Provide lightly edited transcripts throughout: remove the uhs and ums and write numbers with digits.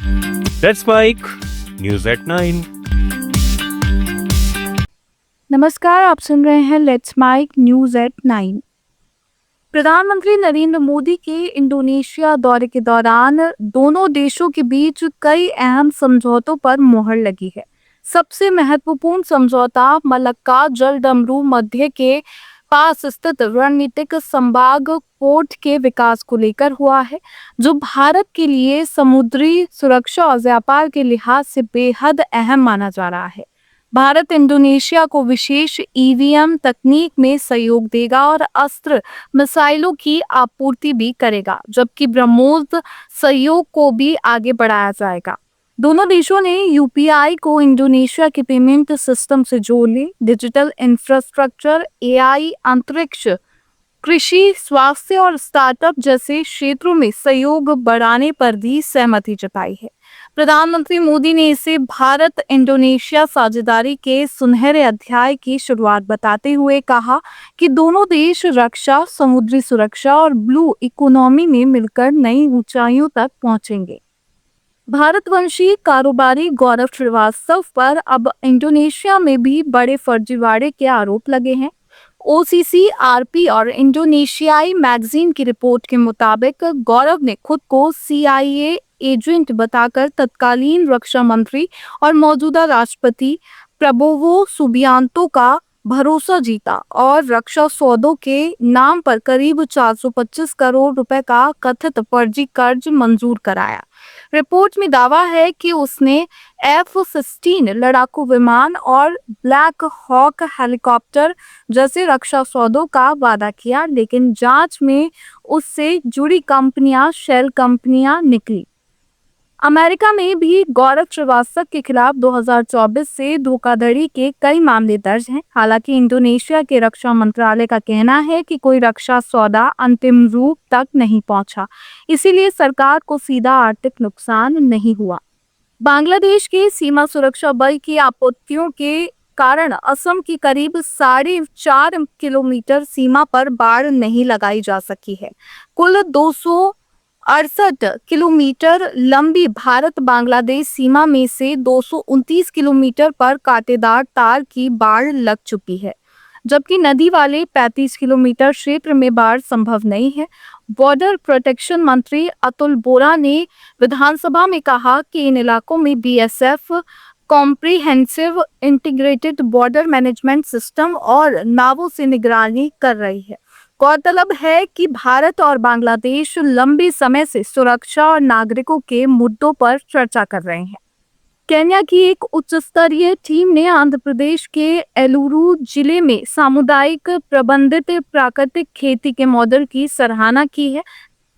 That's Mike, News at 9. नमस्कार, आप सुन रहे हैं लेट्स माइक न्यूज एट 9। प्रधानमंत्री नरेंद्र मोदी के इंडोनेशिया दौरे के दौरान दोनों देशों के बीच कई अहम समझौतों पर मुहर लगी है। सबसे महत्वपूर्ण समझौता मलक्का जलडमरू मध्य के पास स्थित रणनीतिक संभाग पोर्ट के विकास को लेकर हुआ है, जो भारत के लिए समुद्री सुरक्षा और व्यापार के लिहाज से बेहद अहम माना जा रहा है। भारत इंडोनेशिया को विशेष ईवीएम तकनीक में सहयोग देगा और अस्त्र मिसाइलों की आपूर्ति भी करेगा, जबकि ब्रह्मोस सहयोग को भी आगे बढ़ाया जाएगा। दोनों देशों ने यूपीआई को इंडोनेशिया के पेमेंट सिस्टम से जोड़ने, डिजिटल इंफ्रास्ट्रक्चर, एआई, अंतरिक्ष, कृषि, स्वास्थ्य और स्टार्टअप जैसे क्षेत्रों में सहयोग बढ़ाने पर भी सहमति जताई है। प्रधानमंत्री मोदी ने इसे भारत इंडोनेशिया साझेदारी के सुनहरे अध्याय की शुरुआत बताते हुए कहा कि दोनों देश रक्षा, समुद्री सुरक्षा और ब्लू इकोनॉमी में मिलकर नई ऊंचाइयों तक पहुंचेंगे। भारतवंशी कारोबारी गौरव श्रीवास्तव पर अब इंडोनेशिया में भी बड़े फर्जीवाड़े के आरोप लगे हैं। ओसीसीआरपी और इंडोनेशियाई मैगजीन की रिपोर्ट के मुताबिक गौरव ने खुद को सीआईए एजेंट बताकर तत्कालीन रक्षा मंत्री और मौजूदा राष्ट्रपति प्रबोवो सुबियांतो का भरोसा जीता और रक्षा सौदों के नाम पर करीब 425 करोड़ रुपए का कथित फर्जी कर्ज मंजूर कराया। रिपोर्ट में दावा है कि उसने F-16 लड़ाकू विमान और ब्लैक हॉक हेलीकॉप्टर जैसे रक्षा सौदों का वादा किया, लेकिन जांच में उससे जुड़ी कंपनियां शेल कंपनियां निकली। अमेरिका में भी गौरव श्रीवास्तव के खिलाफ 2024 से धोखाधड़ी के कई मामले दर्ज हैं। हालांकि इंडोनेशिया के रक्षा मंत्रालय का कहना है कि कोई रक्षा सौदा अंतिम रूप तक नहीं पहुंचा, इसीलिए सरकार को सीधा आर्थिक नुकसान नहीं हुआ। बांग्लादेश के सीमा सुरक्षा बल की आपत्तियों के कारण असम की करीब 4.5 किलोमीटर सीमा पर बाड़ नहीं लगाई जा सकी है। कुल 268 किलोमीटर लंबी भारत बांग्लादेश सीमा में से 229 किलोमीटर पर कांटेदार तार की बाड़ लग चुकी है, जबकि नदी वाले 35 किलोमीटर क्षेत्र में बाढ़ संभव नहीं है। बॉर्डर प्रोटेक्शन मंत्री अतुल बोरा ने विधानसभा में कहा कि इन इलाकों में BSF comprehensive integrated border management system और नावों से निगरानी कर रही है। गौरतलब है कि भारत और बांग्लादेश लंबे समय से सुरक्षा और नागरिकों के मुद्दों पर चर्चा कर रहे हैं। केन्या की एक उच्च स्तरीय टीम ने आंध्र प्रदेश के एलुरु जिले में सामुदायिक प्रबंधित प्राकृतिक खेती के मॉडल की सराहना की है।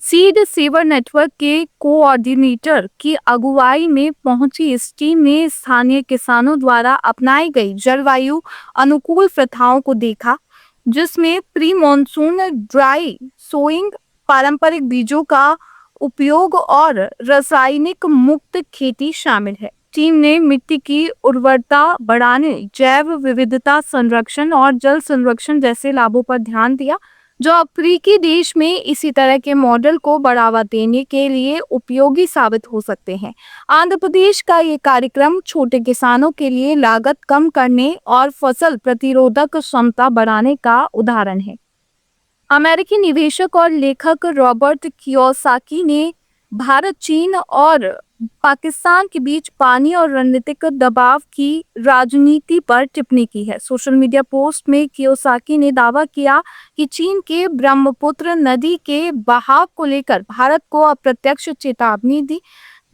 सीड सेवर नेटवर्क के कोऑर्डिनेटर की अगुवाई में पहुंची इस टीम ने स्थानीय किसानों द्वारा अपनाई गई जलवायु अनुकूल प्रथाओं को देखा, जिसमें प्री मॉनसून ड्राई सोइंग, पारंपरिक बीजों का उपयोग और रासायनिक मुक्त खेती शामिल है। टीम ने मिट्टी की उर्वरता बढ़ाने, जैव विविधता संरक्षण और जल संरक्षण जैसे लाभों पर ध्यान दिया, जो अफ्रीकी देश में इसी तरह के मॉडल को बढ़ावा देने के लिए उपयोगी साबित हो सकते हैं। आंध्र प्रदेश का ये कार्यक्रम छोटे किसानों के लिए लागत कम करने और फसल प्रतिरोधक क्षमता बढ़ाने का उदाहरण है। अमेरिकी निवेशक और लेखक रॉबर्ट कियोसाकी ने भारत, चीन और पाकिस्तान के बीच पानी और रणनीतिक दबाव की राजनीति पर टिप्पणी की है। सोशल मीडिया पोस्ट में कियोसाकी ने दावा किया कि चीन के ब्रह्मपुत्र नदी के बहाव को लेकर भारत को अप्रत्यक्ष चेतावनी दी,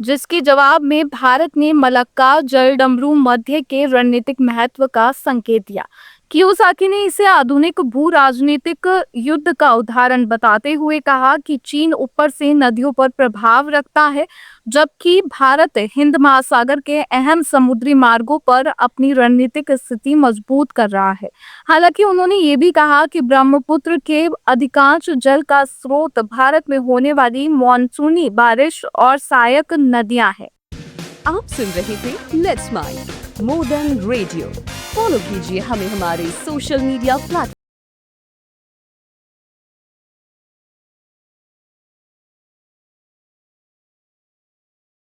जिसके जवाब में भारत ने मलक्का जलडमरू मध्य के रणनीतिक महत्व का संकेत दिया। कियोसाकी ने इसे आधुनिक भू राजनीतिक युद्ध का उदाहरण बताते हुए कहा कि चीन ऊपर से नदियों पर प्रभाव रखता है, जबकि भारत हिंद महासागर के अहम समुद्री मार्गों पर अपनी रणनीतिक स्थिति मजबूत कर रहा है। हालांकि उन्होंने ये भी कहा कि ब्रह्मपुत्र के अधिकांश जल का स्रोत भारत में होने वाली मानसूनी बारिश और सहायक नदियां हैं। आप सुन रहे थे let's mike more than radio. Follow कीजिए हमें हमारे सोशल मीडिया प्लेटफॉर्म